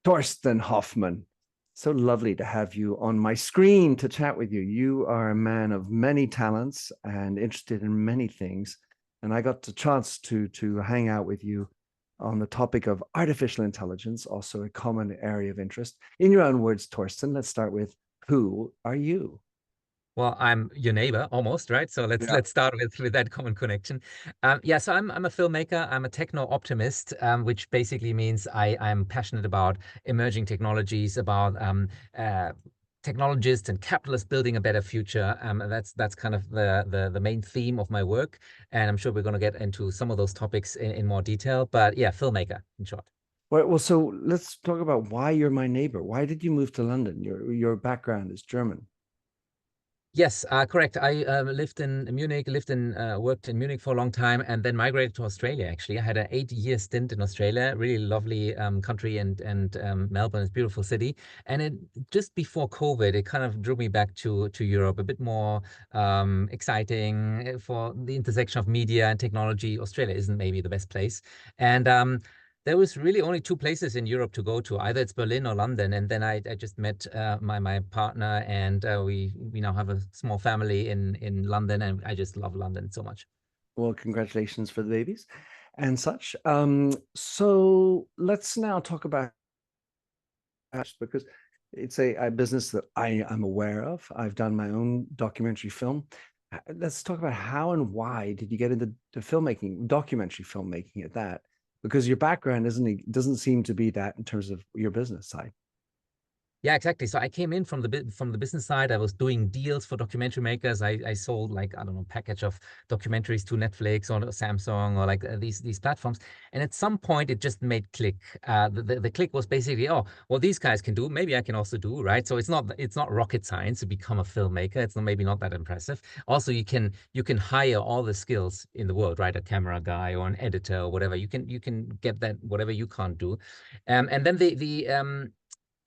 Torsten Hoffmann. So lovely to have you on my screen to chat with you. You are a man of many talents and interested in many things. And I got the chance to hang out with you on the topic of artificial intelligence, also a common area of interest. In your own words, Torsten, let's start with, who are you? Well, I'm your neighbor almost, right? So let's Yeah. let's start with that common connection. Yeah, so I'm a filmmaker. I'm a techno optimist, which basically means I'm passionate about emerging technologies, about technologists and capitalists building a better future. And that's kind of the main theme of my work. And I'm sure we're going to get into some of those topics in more detail. But yeah, filmmaker in short. Well, so let's talk about why you're my neighbor. Why did you move to London? Your background is German. Yes, correct. I lived in Munich, worked in Munich for a long time, and then migrated to Australia. Actually, I had an 8-year stint in Australia. Really lovely country, and Melbourne is a beautiful city. And it just before COVID, it kind of drew me back to Europe, a bit more exciting for the intersection of media and technology. Australia isn't maybe the best place, and there was really only two places in Europe to go to. Either it's Berlin or London. And then I just met my partner, and we now have a small family in London, and I just love London so much. Well, congratulations for the babies and such. So let's now talk about because it's a business that I am aware of. I've done my own documentary film. Let's talk about how and why did you get into filmmaking, documentary filmmaking at that? Because your background doesn't seem to be that in terms of your business side. Yeah, exactly. So I came in from the business side. I was doing deals for documentary makers. I sold, like, I don't know, package of documentaries to Netflix or Samsung or like these platforms. And at some point, it just made click. The click was basically, oh, well, these guys can do, maybe I can also do, right? So it's not rocket science to become a filmmaker. It's maybe not that impressive. Also, you can hire all the skills in the world, right? A camera guy or an editor or whatever. You can get that whatever you can't do. And then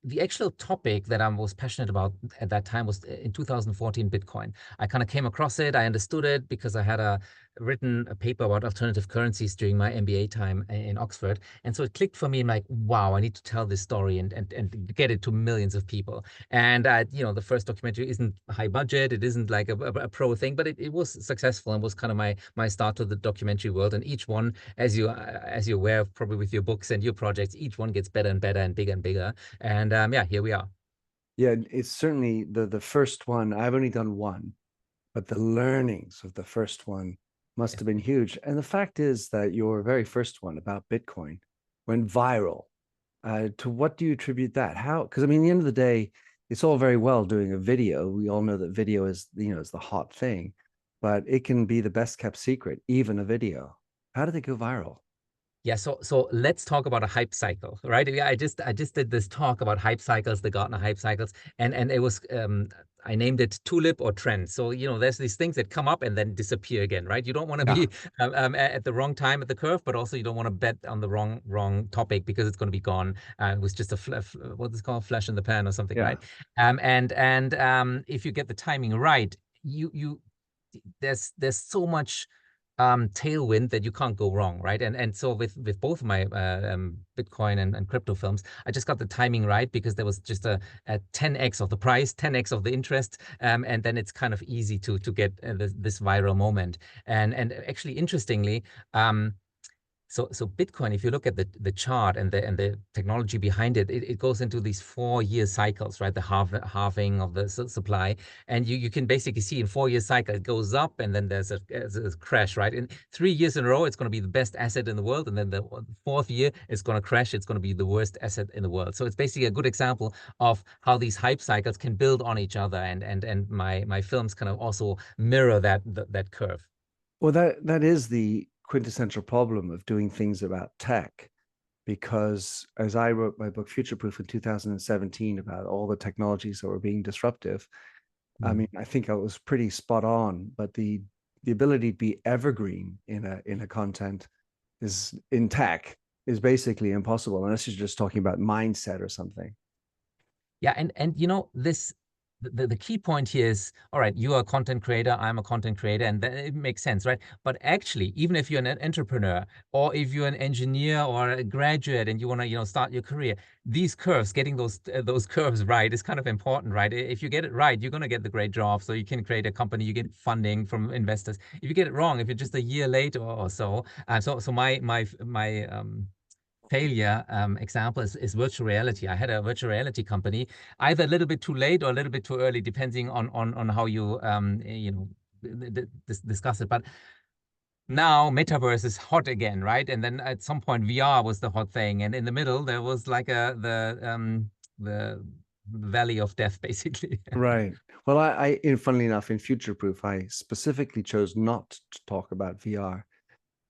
the actual topic that I was passionate about at that time was in 2014 Bitcoin. I kind of came across it. I understood it because I had written a paper about alternative currencies during my MBA time in Oxford. And so it clicked for me. I'm like, wow, I need to tell this story and get it to millions of people. And the first documentary isn't high budget. It isn't like a pro thing, but it was successful and was kind of my start to the documentary world. And each one, as you're aware of, probably with your books and your projects, each one gets better and better and bigger and bigger. And yeah, here we are. Yeah, it's certainly the first one. I've only done one, but the learnings of the first one must Yeah. have been huge. And the fact is that your very first one about Bitcoin went viral. To what do you attribute that? How? Because I mean, at the end of the day, it's all very well doing a video. We all know that video is the hot thing, but it can be the best kept secret, even a video. How did it go viral? Yeah, so let's talk about a hype cycle, right? Yeah, I just did this talk about hype cycles, the Gartner hype cycles, and it was I named it tulip or trend. So there's these things that come up and then disappear again, right? You don't want to Yeah. be at the wrong time at the curve, but also you don't want to bet on the wrong topic because it's going to be gone. It was just what is called flash in the pan or something, Yeah. right? And if you get the timing right, you there's so much tailwind that you can't go wrong, right? And so with both of my Bitcoin and crypto films, I just got the timing right because there was just a 10x of the price, 10x of the interest, and then it's kind of easy to get this viral moment. And actually, interestingly, so Bitcoin, if you look at the chart and the technology behind it, it goes into these 4-year cycles, right? The halving of the supply, and you can basically see in 4-year cycle it goes up, and then there's a crash, right? In 3 years in a row, it's going to be the best asset in the world, and then the fourth year it's going to crash. It's going to be the worst asset in the world. So it's basically a good example of how these hype cycles can build on each other, and my films kind of also mirror that curve. Well, that is the quintessential problem of doing things about tech, because as I wrote my book Future Proof in 2017 about all the technologies that were being disruptive, I Mm. mean, I think I was pretty spot on, but the ability to be evergreen in a content is in tech is basically impossible unless you're just talking about mindset or something. Yeah, and this the key point here is, all right, you are a content creator, I'm a content creator, and then it makes sense, right? But actually, even if you're an entrepreneur, or if you're an engineer or a graduate and you want to, start your career, these curves, getting those curves right is kind of important, right? If you get it right, you're going to get the great job, so you can create a company, you get funding from investors. If you get it wrong, if you're just a year late or so, so my failure example is virtual reality. I had a virtual reality company, either a little bit too late or a little bit too early, depending on how you discuss it. But now metaverse is hot again, right? And then at some point VR was the hot thing, and in the middle there was like the valley of death, basically. Right. Well, funnily enough, in Future Proof, I specifically chose not to talk about VR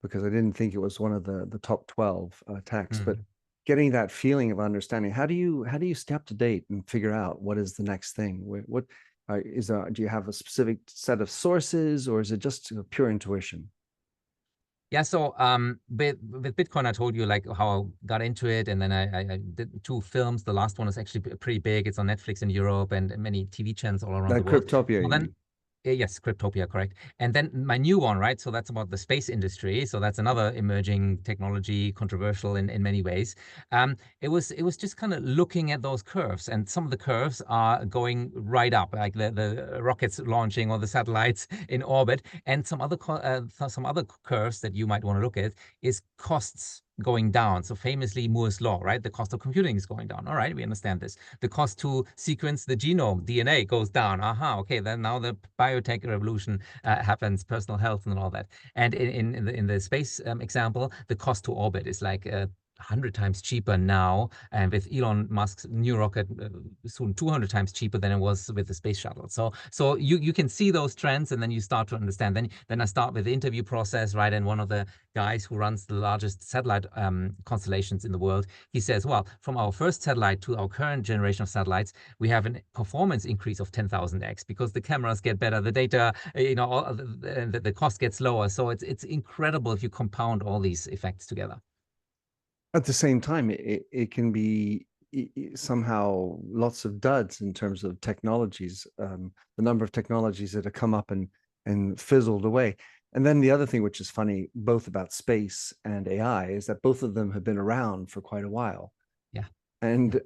because I didn't think it was one of the top 12 techs. But Mm. getting that feeling of understanding, how do you stay up to date and figure out what is the next thing? What do you have a specific set of sources, or is it just pure intuition? Yeah, so with Bitcoin, I told you like how I got into it, and then I did 2 films. The last one is actually pretty big. It's on Netflix in Europe and many TV channels all around the That world. Cryptopia, Well, you then mean? yes, Cryptopia, correct. And then my new one, right? So that's about the space industry. So that's another emerging technology, controversial in many ways. It was just kind of looking at those curves, and some of the curves are going right up, like the rockets launching or the satellites in orbit. And some other curves that you might want to look at is costs going down. So famously Moore's law, right? The cost of computing is going down. All right, we understand this. The cost to sequence the genome, DNA, goes down. Aha, okay, then now the biotech revolution happens, personal health and all that. And in the space example, the cost to orbit is like 100 times cheaper now, and with Elon Musk's new rocket, soon 200 times cheaper than it was with the space shuttle. So you can see those trends, and then you start to understand. Then I start with the interview process, right? And one of the guys who runs the largest satellite constellations in the world, he says, well, from our first satellite to our current generation of satellites, we have a performance increase of 10,000x because the cameras get better, the data, all the cost gets lower. So it's incredible if you compound all these effects together. At the same time, it can be somehow lots of duds in terms of technologies, the number of technologies that have come up and fizzled away. And then the other thing, which is funny, both about space and AI, is that both of them have been around for quite a while. Yeah. And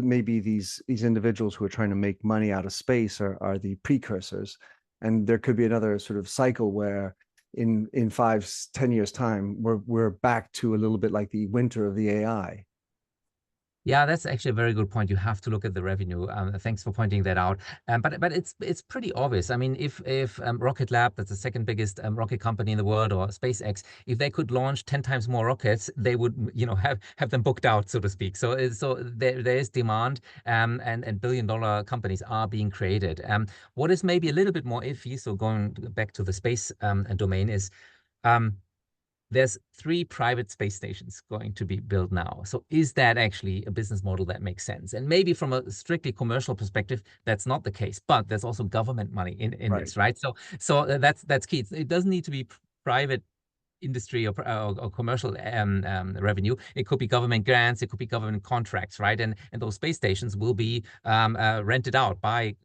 maybe these individuals who are trying to make money out of space are the precursors. And there could be another sort of cycle where in 5-10 years time we're back to a little bit like the winter of the AI. Yeah, that's actually a very good point. You have to look at the revenue. Thanks for pointing that out. But it's pretty obvious. I mean, if Rocket Lab, that's the second biggest rocket company in the world, or SpaceX, if they could launch 10 times more rockets, they would have them booked out, so to speak. So there is demand, and billion-dollar companies are being created. What is maybe a little bit more iffy, so going back to the space domain, is there's 3 private space stations going to be built now. So is that actually a business model that makes sense? And maybe from a strictly commercial perspective, that's not the case. But there's also government money in Right. this, right? So that's key. It doesn't need to be private industry or commercial revenue. It could be government grants, it could be government contracts, right? And those space stations will be rented out by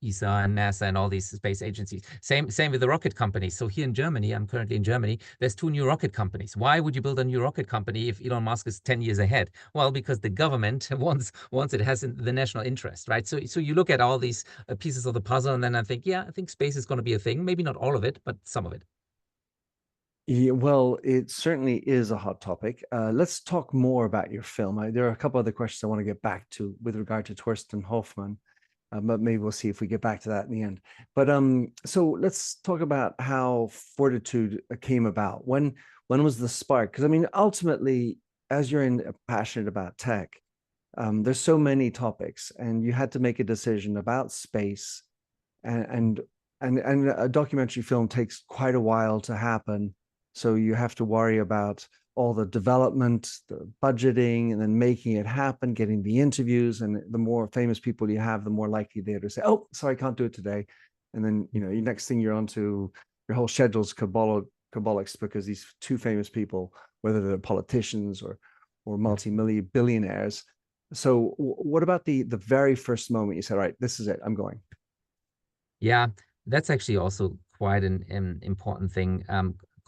ESA and NASA and all these space agencies. Same with the rocket companies. So here in Germany, I'm currently in Germany, there's 2 new rocket companies. Why would you build a new rocket company if Elon Musk is 10 years ahead? Well, because the government wants it, has the national interest, right? So you look at all these pieces of the puzzle, and then I think space is going to be a thing. Maybe not all of it, but some of it. Yeah, well, it certainly is a hot topic. Let's talk more about your film. There are a couple other questions I want to get back to with regard to Torsten Hoffmann, but maybe we'll see if we get back to that in the end. But so let's talk about how Fortitude came about. When was the spark? Because I mean, ultimately, as you're passionate about tech, there's so many topics, and you had to make a decision about space, and and a documentary film takes quite a while to happen. So you have to worry about all the development, the budgeting, and then making it happen, getting the interviews. And the more famous people you have, the more likely they are to say, "Oh, sorry, I can't do it today." And then next thing you're onto your whole schedule's cabolics because these 2 famous people, whether they're politicians or multi-million billionaires, So what about the very first moment you said, all right, this is it, I'm going? Yeah, that's actually also quite an important thing.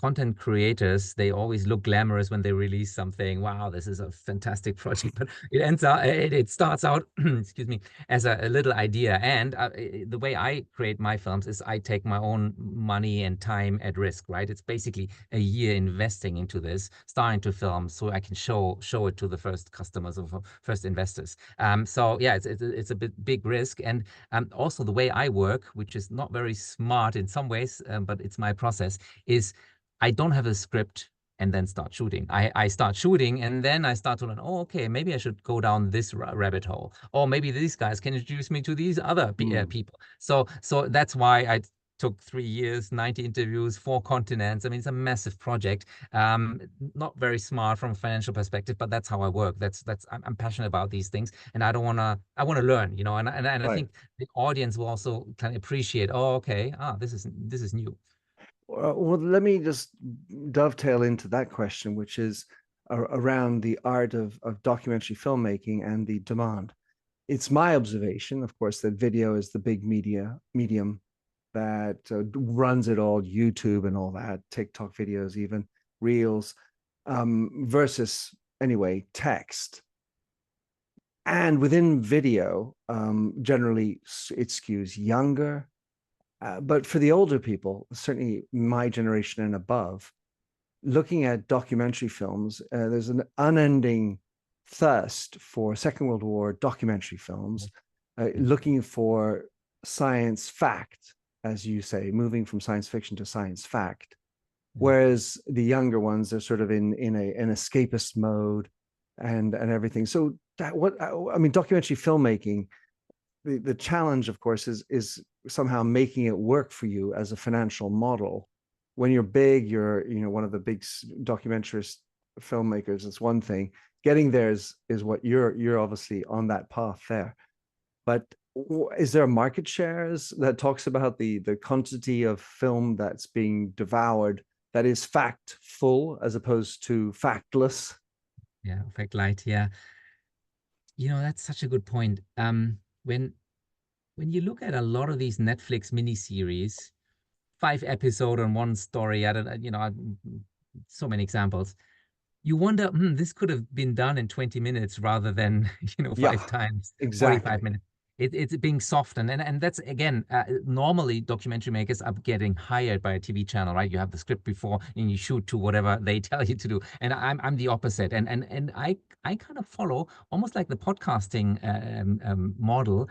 Content creators, they always look glamorous when they release something. Wow, this is a fantastic project, but it starts out, excuse me, as a little idea. And the way I create my films is I take my own money and time at risk, right? It's basically a year investing into this, starting to film, so I can show it to the first customers or first investors. So yeah, it's a big risk. And also, the way I work, which is not very smart in some ways, but it's my process, is I don't have a script and then start shooting. I start shooting and then I start to learn, oh, okay, maybe I should go down this rabbit hole. Or maybe these guys can introduce me to these other Mm, people. So that's why I took 3 years, 90 interviews, 4 continents. I mean, it's a massive project. Um, Not very smart from a financial perspective, but that's how I work. I'm passionate about these things, and I wanna learn, you know, and I right. think the audience will also kind of appreciate, oh, okay, this is new. Well, let me just dovetail into that question, which is around the art of documentary filmmaking and the demand. It's my observation, of course, that video is the big medium that runs it all, YouTube and all that, TikTok videos, even reels, versus anyway text. And within video, generally it skews younger. But for the older people, certainly my generation and above, looking at documentary films, there's an unending thirst for Second World War documentary films, Yeah. looking for science fact, as you say, moving from science fiction to science fact. Yeah. Whereas the younger ones are sort of in an escapist mode and everything. So that what I mean, documentary filmmaking, the challenge, of course, is somehow making it work for you as a financial model. When you're big, you're one of the big documentarist filmmakers. It's one thing. Getting there is what you're obviously on that path there. But is there market shares that talks about the quantity of film that's being devoured that is factful as opposed to factless? Yeah, effect light. Yeah. You know, that's such a good point. When you look at a lot of these Netflix miniseries, 5 episode on one story, I don't, you know, so many examples. You wonder, this could have been done in 20 minutes rather than, five Yeah, times, 45 exactly. minutes. It's being softened. And that's, again, normally documentary makers are getting hired by a TV channel, right? You have the script before and you shoot to whatever they tell you to do. And I'm the opposite. And I kind of follow almost like the podcasting model,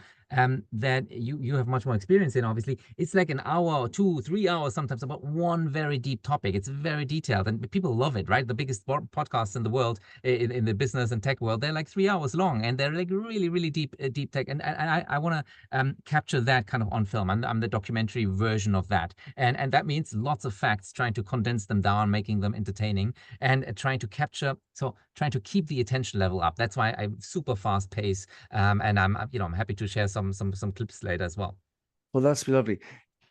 that you have much more experience in, obviously. It's like an hour or 2, 3 hours sometimes about one very deep topic. It's very detailed and people love it, right? The biggest podcasts in the world, in the business and tech world, they're like 3 hours long and they're like really, really deep tech. And I want to capture that kind of on film. I'm the documentary version of that. And that means lots of facts, trying to condense them down, making them entertaining, and trying to keep the attention level up. That's why I'm super fast pace. And I'm happy to share some clips later as well. Well, that's lovely.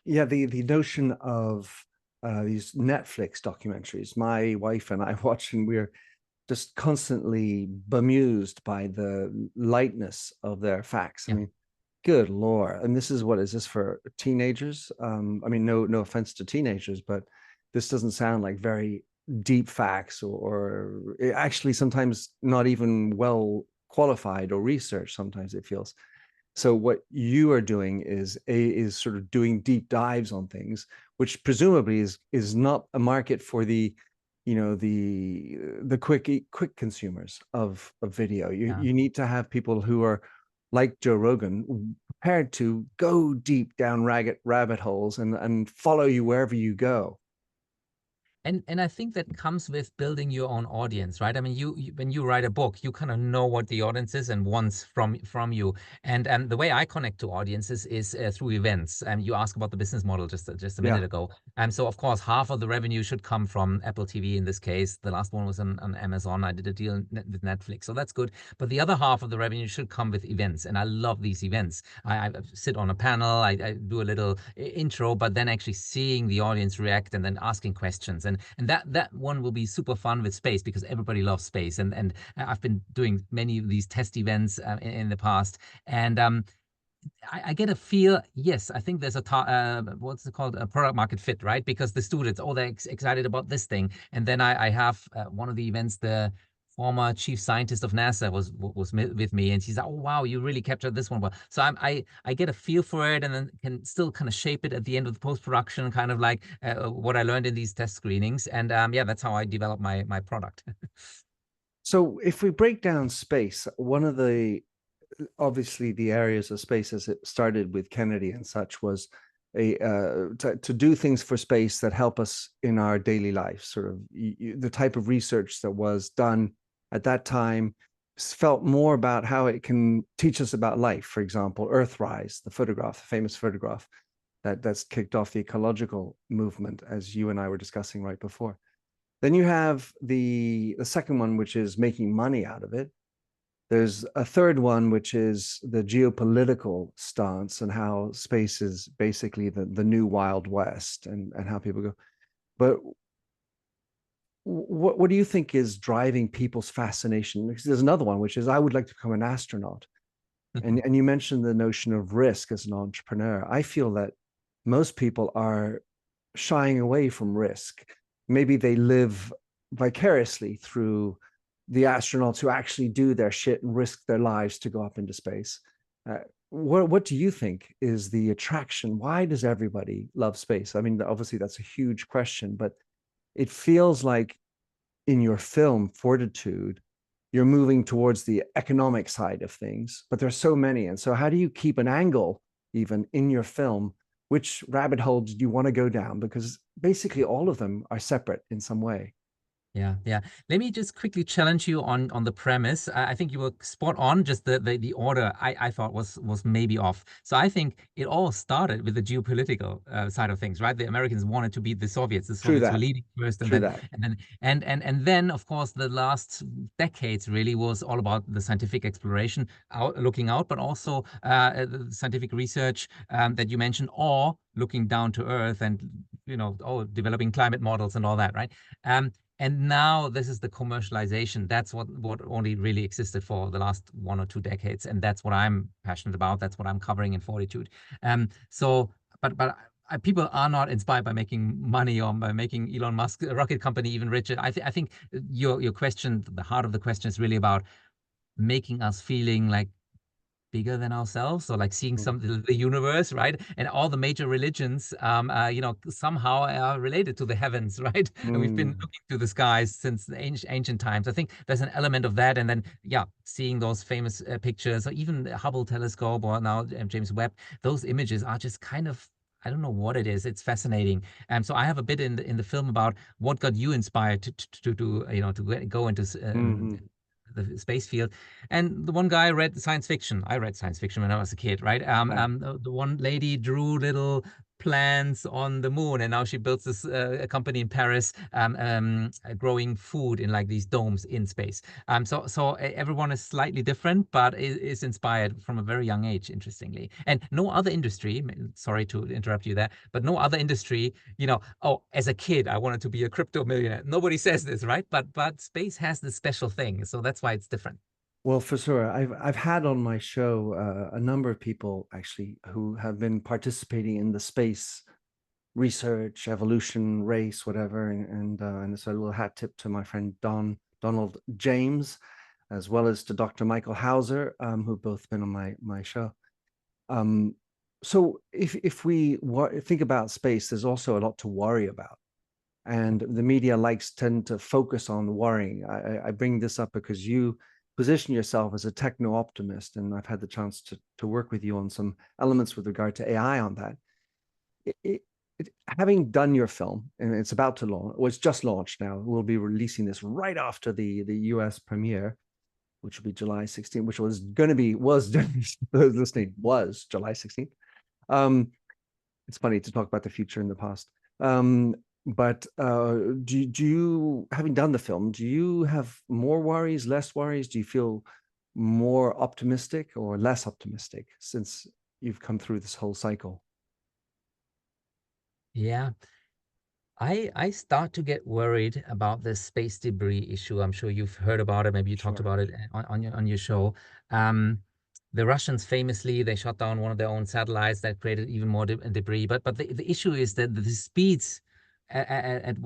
Yeah, the notion of these Netflix documentaries, my wife and I watch, and we're just constantly bemused by the lightness of their facts. I Yeah. mean, good Lord. And this is what is this for teenagers? I mean, no offense to teenagers, but this doesn't sound like very deep facts or actually sometimes not even well qualified or researched. Sometimes it feels. So what you are doing is sort of doing deep dives on things, which presumably is not a market for the quick consumers of video. Yeah. You need to have people who are like Joe Rogan, prepared to go deep down rabbit holes and follow you wherever you go. And I think that comes with building your own audience, right? I mean, you when you write a book, you kind of know what the audience is and wants from you. And the way I connect to audiences is through events. And you asked about the business model just a Yeah. minute ago. And so, of course, half of the revenue should come from Apple TV in this case. The last one was on Amazon. I did a deal with Netflix, so that's good. But the other half of the revenue should come with events, and I love these events. I sit on a panel, I do a little intro, but then actually seeing the audience react and then asking questions. and that one will be super fun with space because everybody loves space, and I've been doing many of these test events in the past, and I get a feel, yes, I think there's what's it called, a product market fit, right? Because the students, oh, they're excited about this thing. And then I have one of the events, the former chief scientist of NASA was with me, and she's like, oh, wow, you really captured this one well. So I get a feel for it, and then can still kind of shape it at the end of the post-production, kind of like what I learned in these test screenings. And yeah, that's how I develop my product. So if we break down space, one of the obviously the areas of space as it started with Kennedy and such was to do things for space that help us in our daily life. Sort of the type of research that was done at that time felt more about how it can teach us about life. For example, Earthrise, the photograph, the famous photograph that's kicked off the ecological movement, as you and I were discussing right before. Then you have the second one, which is making money out of it. There's a third one, which is the geopolitical stance and how space is basically the new Wild West, and how people go. But what do you think is driving people's fascination? Because there's another one, which is I would like to become an astronaut. And you mentioned the notion of risk as an entrepreneur. I feel that most people are shying away from risk. Maybe they live vicariously through the astronauts who actually do their shit and risk their lives to go up into space. What do you think is the attraction? Why does everybody love space? I mean, obviously that's a huge question, but it feels like in your film Fortitude, you're moving towards the economic side of things, but there's so many. And so how do you keep an angle even in your film? Which rabbit hole do you want to go down? Because basically all of them are separate in some way. Yeah, yeah. Let me just quickly challenge you on the premise. I think you were spot on. Just the order I thought was maybe off. So I think it all started with the geopolitical side of things, right? The Americans wanted to beat the Soviets. The True Soviets were that. leading first, True that. and then of course the last decades really was all about the scientific exploration, looking out, but also the scientific research that you mentioned, or looking down to Earth and developing climate models and all that, right? And now this is the commercialization. That's what only really existed for the last 1 or 2 decades, and that's what I'm passionate about. That's what I'm covering in Fortitude. But people are not inspired by making money or by making Elon Musk a rocket company even richer. I think your question, the heart of the question, is really about making us feeling like bigger than ourselves, or like seeing some the universe, right? And all the major religions somehow are related to the heavens, right? And we've been looking to the skies since the ancient times. I think there's an element of that. And then seeing those famous pictures, or even the Hubble telescope, or now James Webb, those images are just kind of, I don't know what it is. It's fascinating. So I have a bit in the film about what got you inspired to go into the space field. And the one guy read science fiction. I read science fiction when I was a kid, right? The one lady drew little plants on the moon, and now she builds this a company in Paris, growing food in like these domes in space. So everyone is slightly different, but is inspired from a very young age, interestingly. And no other industry, sorry to interrupt you there, but no other industry, oh, as a kid, I wanted to be a crypto millionaire. Nobody says this, right? But space has this special thing, so that's why it's different. Well, for sure. I've had on my show a number of people actually who have been participating in the space research, evolution, race, whatever, and so a little hat tip to my friend Donald James, as well as to Dr. Michael Hauser, who've both been on my show. So if we think about space, there's also a lot to worry about, and the media tend to focus on worrying. I bring this up because you position yourself as a techno optimist, and I've had the chance to work with you on some elements with regard to AI on that. Having done your film, and it's about to launch, or it's just launched now, we'll be releasing this right after the US premiere, which will be July 16th, which was listening, was July 16th. It's funny to talk about the future and the past. But do you, having done the film, do you have more worries, less worries? Do you feel more optimistic or less optimistic since you've come through this whole cycle? Yeah. I start to get worried about the space debris issue. I'm sure you've heard about it. Maybe you talked Sure. about it on your show. Um, the Russians famously they shot down one of their own satellites that created even more debris. But the issue is that the speeds at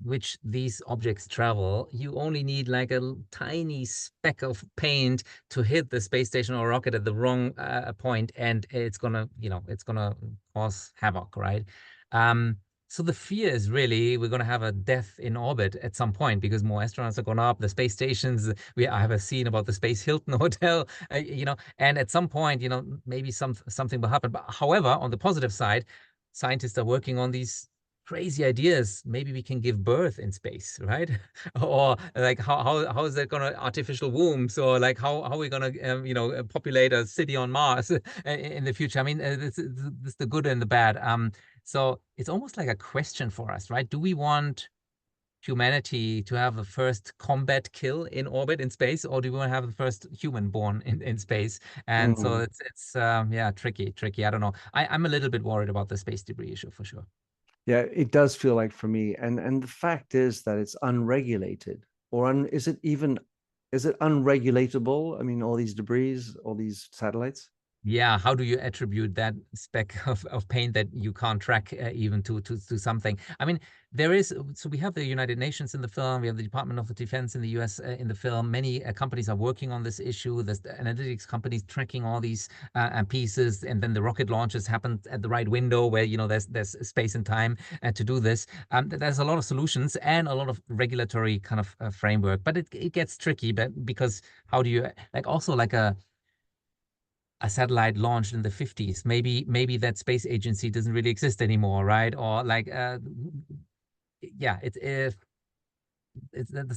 which these objects travel, you only need like a tiny speck of paint to hit the space station or rocket at the wrong point, and it's gonna, it's gonna cause havoc, right? Um, so the fear is really we're going to have a death in orbit at some point because more astronauts are going up, the space stations. I have a scene about the Space Hilton Hotel, and at some point, maybe something will happen. But however, on the positive side, scientists are working on these crazy ideas. Maybe we can give birth in space, right? Or like how is that going to artificial wombs, or like how are we going to populate a city on Mars in the future? I mean, this is the good and the bad. So it's almost like a question for us, right? Do we want humanity to have the first combat kill in orbit in space, or do we want to have the first human born in space? And so Mm. it's yeah, tricky. I don't know. I'm a little bit worried about the space debris issue for sure. Yeah, it does feel like for me, and the fact is that it's unregulated, or is it unregulatable? I mean, all these debris, all these satellites. Yeah, how do you attribute that speck of paint that you can't track even to something? I mean, there is, so we have the United Nations in the film, we have the Department of Defense in the US in the film. Many companies are working on this issue. There's the analytics companies tracking all these pieces, and then the rocket launches happen at the right window where, there's space and time to do this. There's a lot of solutions and a lot of regulatory kind of framework, but it gets tricky, but because how do you, like, also like a satellite launched in the 50s. Maybe that space agency doesn't really exist anymore, right? Or like yeah, it's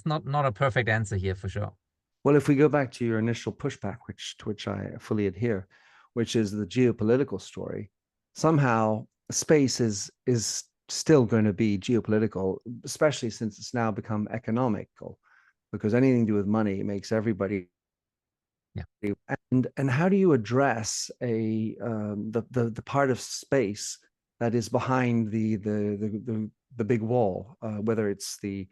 not a perfect answer here for sure. Well, if we go back to your initial pushback, which to which I fully adhere, which is the geopolitical story, somehow space is still going to be geopolitical, especially since it's now become economical, because anything to do with money makes everybody. Yeah. And how do you address the part of space that is behind the big wall, whether it's the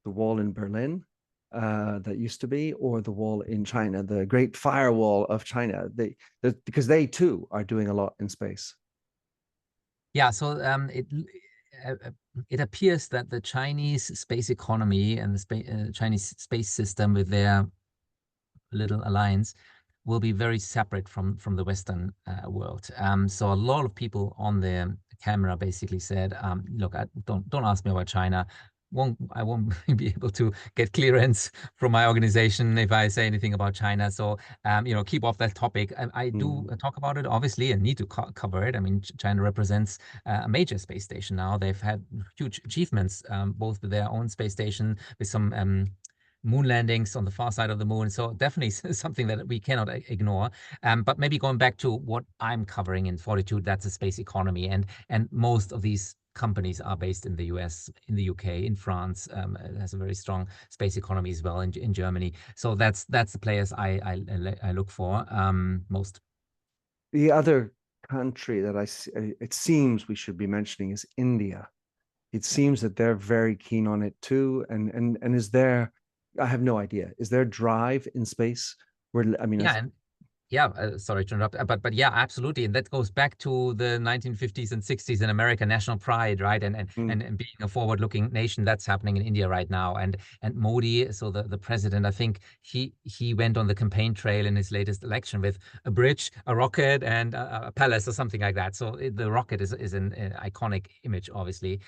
wall in Berlin that used to be, or the wall in China, the Great Firewall of China. Because they too are doing a lot in space. Yeah, so it appears that the Chinese space economy and the Chinese space system with their little alliance will be very separate from the Western world. So a lot of people on the camera basically said, "Look, don't ask me about China. I won't be able to get clearance from my organization if I say anything about China. So keep off that topic. I do Mm. talk about it obviously and need to cover it. I mean, China represents a major space station now. They've had huge achievements, both with their own space station, with some moon landings on the far side of the moon. So definitely something that we cannot ignore. But maybe going back to what I'm covering in Fortitude, that's a space economy, and most of these companies are based in the US, in the UK, in France. It has a very strong space economy as well in Germany. So that's the players I look for most. The other country that it seems we should be mentioning is India. It seems that they're very keen on it too. And is there, I have no idea, is there drive in space? Where I mean, Yeah, and yeah, sorry to interrupt, but yeah, absolutely, and that goes back to the 1950s and 60s in America, national pride, right? And being a forward-looking nation, that's happening in India right now. And Modi, so the president, I think he went on the campaign trail in his latest election with a bridge, a rocket, and a palace or something like that. So the rocket is an iconic image, obviously.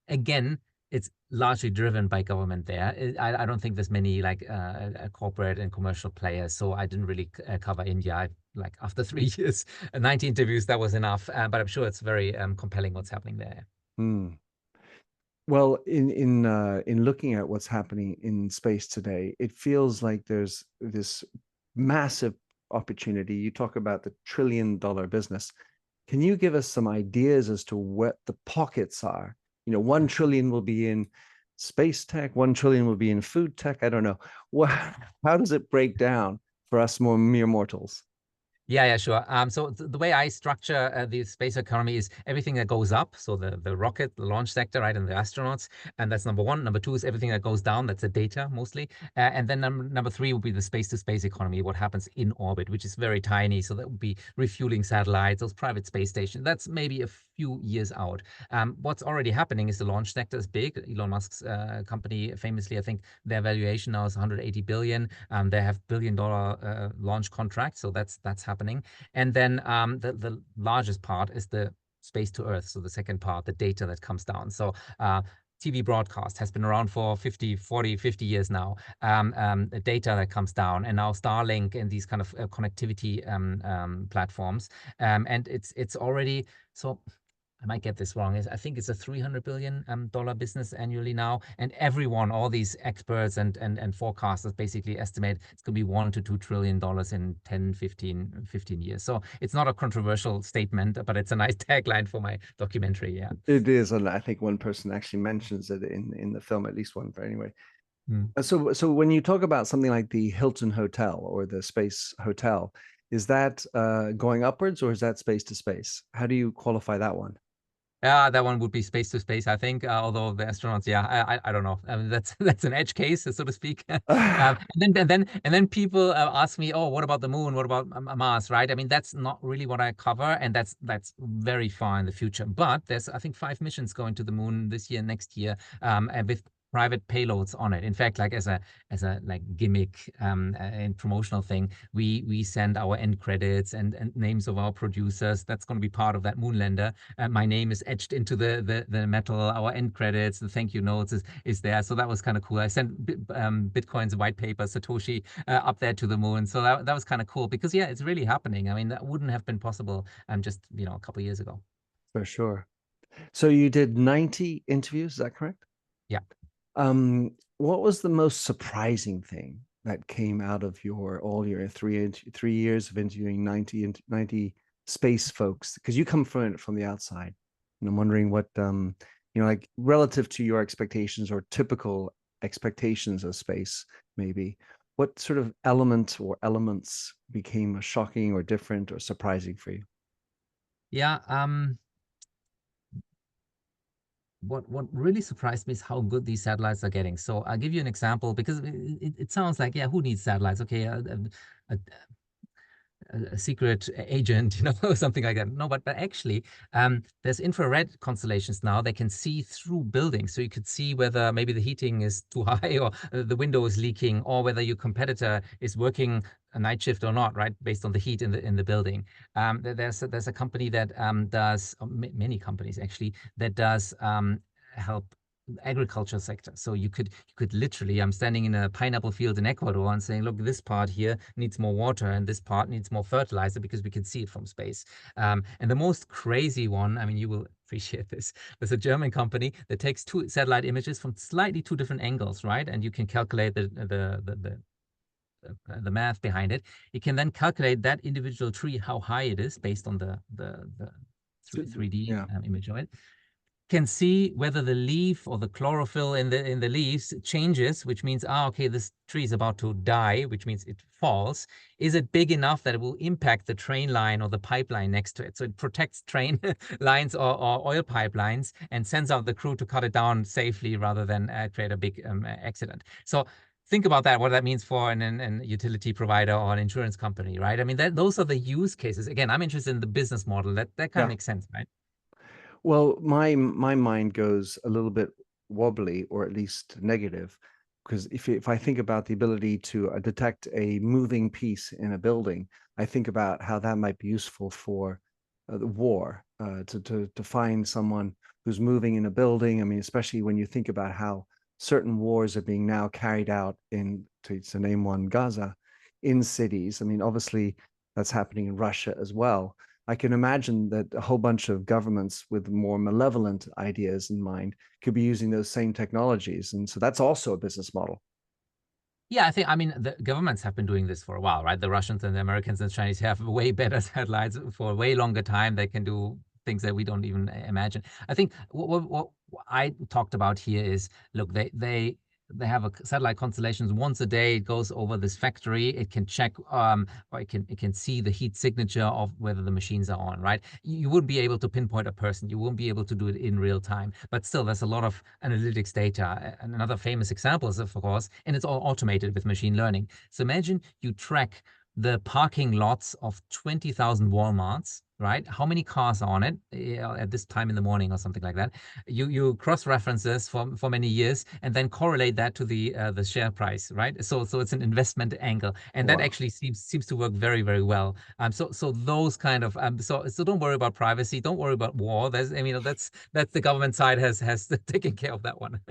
Again, it's largely driven by government there. I don't think there's many like corporate and commercial players, so I didn't really cover India. Like after 3 years, 90 interviews, that was enough. But I'm sure it's very compelling what's happening there. Mm. Well, in looking at what's happening in space today, it feels like there's this massive opportunity. You talk about the $1 trillion business. Can you give us some ideas as to what the pockets are? 1 trillion will be in space tech, 1 trillion will be in food tech. I don't know. What, how does it break down for us more mere mortals? Yeah, sure. So the way I structure the space economy is everything that goes up. So the rocket, the launch sector, right, and the astronauts, and that's number one. Number two is everything that goes down. That's the data mostly, and then number three would be the space-to-space economy, what happens in orbit, which is very tiny. So that would be refueling satellites, those private space stations. That's maybe a few years out. What's already happening is the launch sector is big. Elon Musk's company, famously, I think their valuation now is 180 billion. They have billion-dollar launch contracts, so that's happening. And then the largest part is the space to Earth. So the second part, the data that comes down. So TV broadcast has been around for 50 years now. Data that comes down, and now Starlink and these kind of connectivity platforms. And it's already, so I might get this wrong. I think it's a $300 billion business annually now. And everyone, all these experts and forecasters basically estimate it's going to be $1 to $2 trillion in 10, 15 years. So it's not a controversial statement, but it's a nice tagline for my documentary. Yeah. It is, and I think one person actually mentions it in the film, at least one. But anyway, so when you talk about something like the Hilton Hotel or the Space Hotel, is that going upwards or is that space to space? How do you qualify that one? Yeah, that one would be space to space, I think. Although the astronauts, yeah, I don't know. I mean, that's an edge case, so to speak. And then people ask me, oh, what about the moon? What about Mars? Right? I mean, that's not really what I cover, and that's very far in the future. But there's, I think, 5 missions going to the moon this year, next year, and with private payloads on it. In fact, like as a like gimmick and promotional thing, we send our end credits and names of our producers. That's going to be part of that moon lander. My name is etched into the metal. Our end credits, the thank you notes is there. So that was kind of cool. I sent Bitcoin's white paper, Satoshi, up there to the moon. So that was kind of cool because, yeah, it's really happening. I mean, that wouldn't have been possible just, a couple of years ago. For sure. So you did 90 interviews, is that correct? Yeah. What was the most surprising thing that came out of all your 3 years of interviewing 90 space folks? Because you come from the outside, and I'm wondering what like relative to your expectations or typical expectations of space, maybe what sort of element or elements became shocking or different or surprising for you? Yeah. What really surprised me is how good these satellites are getting. So I'll give you an example because it sounds like, yeah, who needs satellites? Okay, a, a secret agent, something like that. No, but actually, there's infrared constellations now. They can see through buildings, so you could see whether maybe the heating is too high or the window is leaking, or whether your competitor is working a night shift or not, right, based on the heat in the building. There's a company that does many companies actually that does help agriculture sector. So you could literally, I'm standing in a pineapple field in Ecuador and saying, look, this part here needs more water and this part needs more fertilizer because we can see it from space. And the most crazy one, I mean, you will appreciate this. There's a German company that takes 2 satellite images from slightly 2 different angles, right? And you can calculate the math behind it. You can then calculate that individual tree, how high it is based on the 3D image of it. Can see whether the leaf or the chlorophyll in the leaves changes, which means, okay, this tree is about to die, which means it falls. Is it big enough that it will impact the train line or the pipeline next to it? So it protects train lines or oil pipelines and sends out the crew to cut it down safely rather than create a big accident. So think about that, what that means for an utility provider or an insurance company, right? I mean, those are the use cases. Again, I'm interested in the business model. That kind of makes sense, right? Well, my mind goes a little bit wobbly, or at least negative, because if I think about the ability to detect a moving piece in a building, I think about how that might be useful for the war, to find someone who's moving in a building. I mean, especially when you think about how certain wars are being now carried out to name one, Gaza, in cities. I mean, obviously that's happening in Russia as well. I can imagine that a whole bunch of governments with more malevolent ideas in mind could be using those same technologies. And so that's also a business model. Yeah, I mean, the governments have been doing this for a while, right? The Russians and the Americans and the Chinese have way better satellites for a way longer time. They can do things that we don't even imagine. I think what I talked about here is, look, they they have a satellite constellations once a day. It goes over this factory. It can check, or it can see the heat signature of whether the machines are on, right? You wouldn't be able to pinpoint a person. You won't be able to do it in real time. But still, there's a lot of analytics data. And another famous example is, of course, and it's all automated with machine learning. So imagine you track the parking lots of 20,000 Walmarts, right? How many cars are on it at this time in the morning or something like that? You cross-reference this for many years and then correlate that to the share price, right? So it's an investment angle, and that Wow. actually seems to work very, very well. So those kind of so don't worry about privacy, don't worry about war. There's I mean that's the government side has taken care of that one.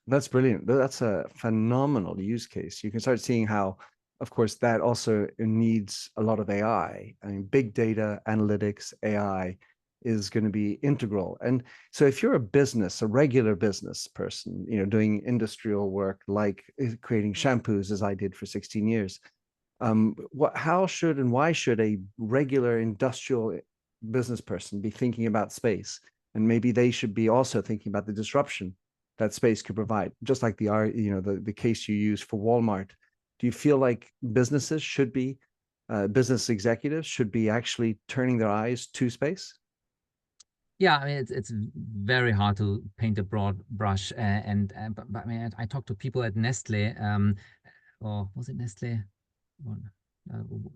That's brilliant. That's a phenomenal use case. You can start seeing how, of course, that also needs a lot of AI. I mean, big data, analytics, AI is going to be integral. And so if you're a business, a regular business person, doing industrial work like creating shampoos as I did for 16 years, how should and why should a regular industrial business person be thinking about space? And maybe they should be also thinking about the disruption that space could provide, just like the case you use for Walmart. Do you feel like businesses should be, business executives should be actually turning their eyes to space? Yeah, I mean it's very hard to paint a broad brush, but I mean I talked to people at Nestle, or was it Nestle? One.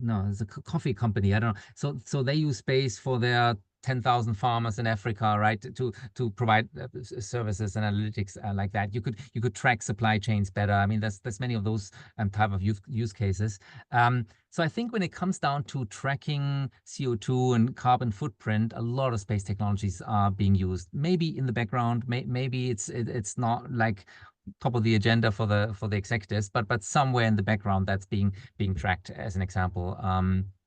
No, it's a coffee company. I don't know. So they use space for their 10,000 farmers in Africa, right? To provide services and analytics like that. You could track supply chains better. I mean, there's many of those type of use cases. So I think when it comes down to tracking CO2 and carbon footprint, a lot of space technologies are being used. Maybe in the background, maybe it's not like top of the agenda for the executives, but somewhere in the background that's being tracked. As an example,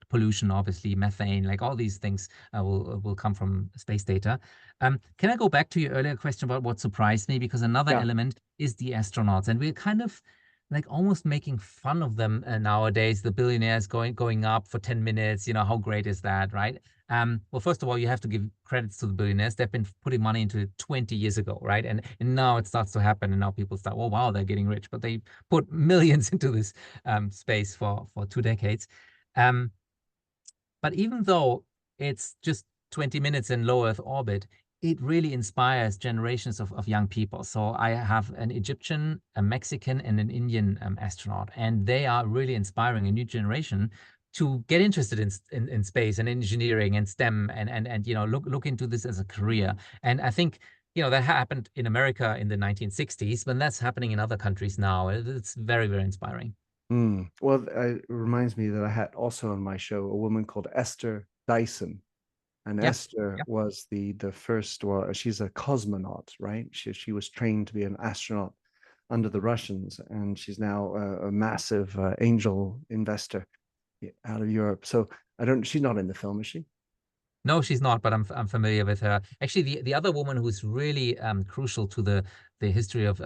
pollution, obviously, methane, like all these things will come from space data. Can I go back to your earlier question about what surprised me? Because another Yeah. element is the astronauts, and we're kind of like almost making fun of them nowadays. The billionaires going up for 10 minutes. How great is that, right? Well, first of all, you have to give credits to the billionaires. They've been putting money into it 20 years ago, right? And now it starts to happen, and now people start, oh wow, they're getting rich, but they put millions into this space for 2 decades. Um, but even though it's just 20 minutes in low Earth orbit, it really inspires generations of young people. So I have an Egyptian, a Mexican, and an Indian astronaut, and they are really inspiring a new generation to get interested in space and engineering and STEM and look into this as a career. And I think that happened in America in the 1960s, but that's happening in other countries now. It's very, very inspiring. Well, it reminds me that I had also on my show a woman called Esther Dyson. And Yeah. Esther Yeah. was the first, well, she's a cosmonaut, right? She was trained to be an astronaut under the Russians, and she's now a massive angel investor out of Europe. So she's not in the film, is she? No, she's not, but I'm familiar with her. Actually, the other woman who's really crucial to the history of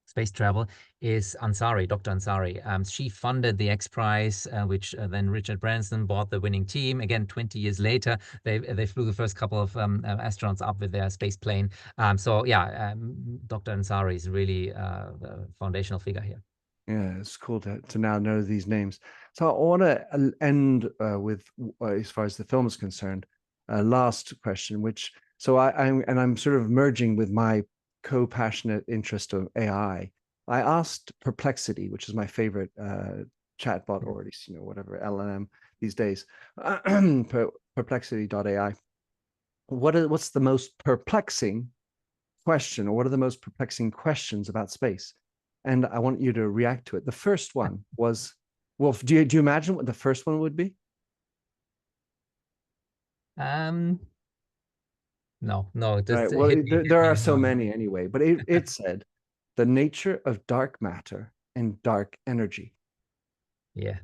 space travel is Ansari, Dr. Ansari. She funded the X Prize, which then Richard Branson bought the winning team. Again, 20 years later, they flew the first couple of astronauts up with their space plane. So yeah, Dr. Ansari is really a foundational figure here. Yeah, it's cool to now know these names. So I want to end with, as far as the film is concerned, last question, which I'm sort of merging with my co-passionate interest of AI. I asked Perplexity, which is my favorite chatbot, or at least whatever LLM these days, perplexity.ai. What's the most perplexing question, or what are the most perplexing questions about space? And I want you to react to it. The first one was, well, do you imagine what the first one would be? Um, no, All just right. Well, hit there me are with so one. many anyway, but it said the nature of dark matter and dark energy. Yeah.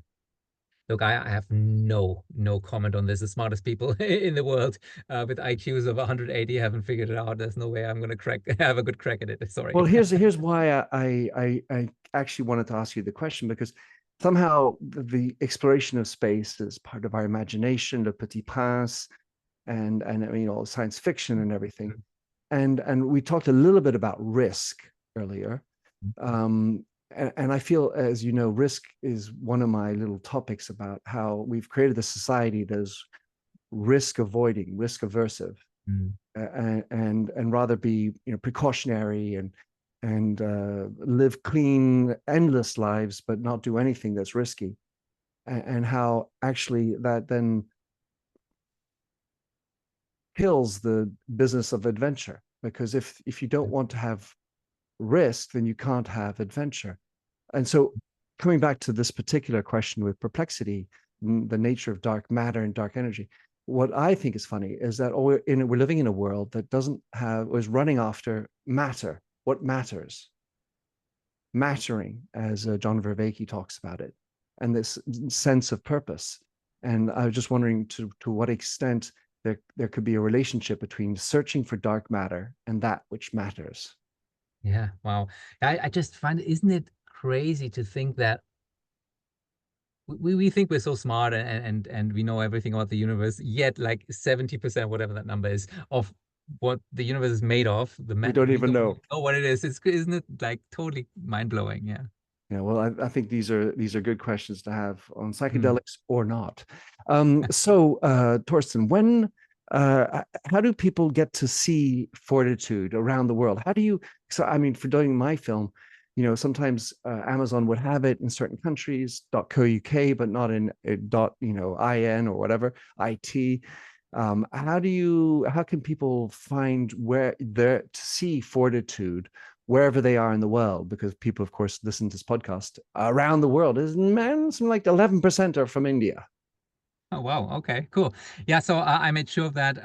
Look, I have no comment on this. The smartest people in the world with IQs of 180 haven't figured it out. There's no way I'm gonna have a good crack at it. Well, Sorry. here's why I actually wanted to ask you the question, because somehow the exploration of space is part of our imagination, Le Petit Prince, and science fiction and everything. And we talked a little bit about risk earlier. And I feel, as you know, risk is one of my little topics about how we've created a society that is risk avoiding, risk aversive, Mm. and rather be precautionary and live clean, endless lives, but not do anything that's risky. And how actually that then kills the business of adventure. Because if you don't want to have risk, then you can't have adventure. And so, coming back to this particular question with perplexity, the nature of dark matter and dark energy, what I think is funny is that we're living in a world that doesn't have, was running after matter. What matters? Mattering, as John Vervaeke talks about it, and this sense of purpose. And I was just wondering to what extent there could be a relationship between searching for dark matter and that which matters. Yeah, wow. I just find, isn't it crazy to think that we think we're so smart and we know everything about the universe, yet like 70%, whatever that number is, of what the universe is made of, We don't we even don't know. know what it is. It's, isn't it like totally mind-blowing? Yeah. Yeah, well, I think these are good questions to have on Mm. psychedelics or not. Torsten, how do people get to see Fortitude around the world? How do you? So, I mean, for doing my film, sometimes Amazon would have it in certain countries, .co.uk, but not in .in or whatever, IT. How can people find where there to see Fortitude wherever they are in the world? Because people, of course, listen to this podcast around the world. Is man, something like 11% are from India. Oh, wow. Okay, cool. Yeah, so I made sure of that.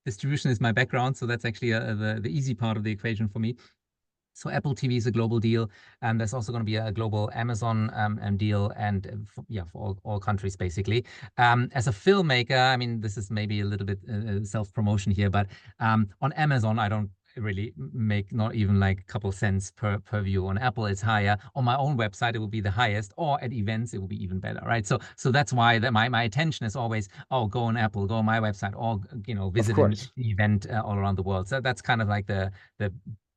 Distribution is my background, so that's actually the easy part of the equation for me. So Apple TV is a global deal, and there's also going to be a global Amazon deal, and yeah, for all countries basically. As a filmmaker, I mean, this is maybe a little bit self-promotion here, but on Amazon, I don't really make not even like a couple cents per view. On Apple, it's higher. On my own website, it will be the highest, or at events, it will be even better, right? So that's why my attention is always, oh, go on Apple, go on my website, or Of visit an course. event all around the world. So that's kind of like the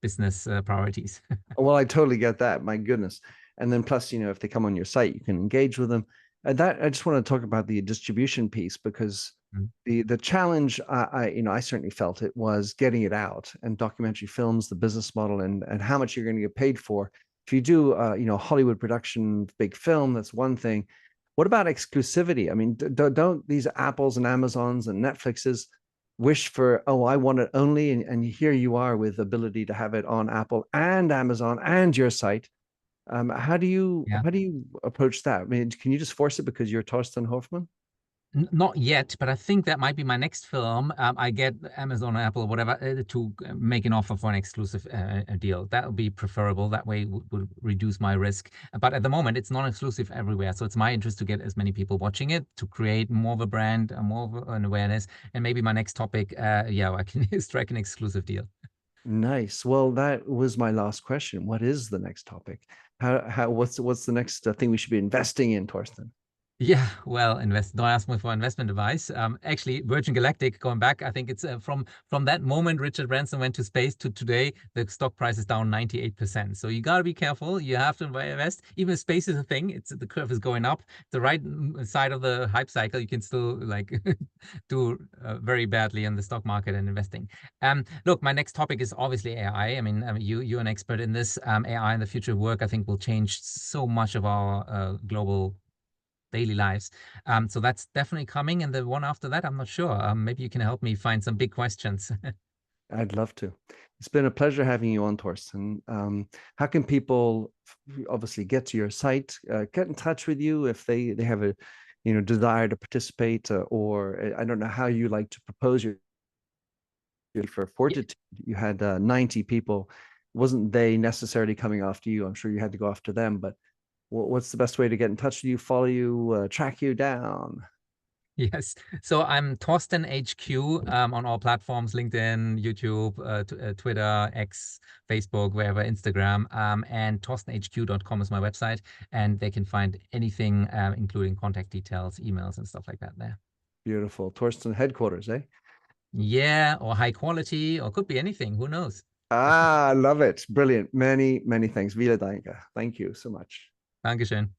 business priorities. Well, I totally get that. My goodness. And then plus, if they come on your site, you can engage with them. And that I just want to talk about the distribution piece because Mm. the challenge I certainly felt it was getting it out and documentary films, the business model and how much you're going to get paid for. If you do Hollywood production big film, that's one thing. What about exclusivity? I mean, don't these Apples and Amazons and Netflixes wish for, oh, I want it only, and here you are with the ability to have it on Apple and Amazon and your site. Yeah. How do you approach that? I mean, can you just force it because you're Torsten Hoffmann? Not yet, but I think that might be my next film. I get Amazon or Apple or whatever to make an offer for an exclusive deal. That would be preferable. That way would reduce my risk. But at the moment, it's non-exclusive everywhere. So it's my interest to get as many people watching it, to create more of a brand, more of an awareness. And maybe my next topic, yeah, I can strike an exclusive deal. Nice. Well, that was my last question. What is the next topic? What's the next thing we should be investing in, Torsten? Yeah, well, Don't ask me for investment advice. Actually, Virgin Galactic, going back, I think it's from that moment Richard Branson went to space to today, the stock price is down 98%. So you got to be careful. You have to invest. Even if space is a thing, the curve is going up. The right side of the hype cycle, you can still like do very badly in the stock market and investing. Look, my next topic is obviously AI. I mean, you're an expert in this. AI in the future of work, I think, will change so much of our global daily lives. So that's definitely coming. And the one after that, I'm not sure. Maybe you can help me find some big questions. I'd love to. It's been a pleasure having you on, Torsten. How can people obviously get to your site, get in touch with you if they have a desire to participate, or I don't know how you like to propose your for Yeah. Fortitude. You had 90 people. Wasn't they necessarily coming after you? I'm sure you had to go after them, but what's the best way to get in touch with you, follow you, track you down? Yes. So I'm Torsten HQ on all platforms, LinkedIn, YouTube, Twitter, X, Facebook, wherever, Instagram. And torstenhq.com is my website. And they can find anything, including contact details, emails, and stuff like that there. Beautiful. Torsten headquarters, eh? Yeah, or high quality, or could be anything. Who knows? Ah, I love it. Brilliant. Many, many thanks. Vielen Dank. Thank you so much. Dankeschön.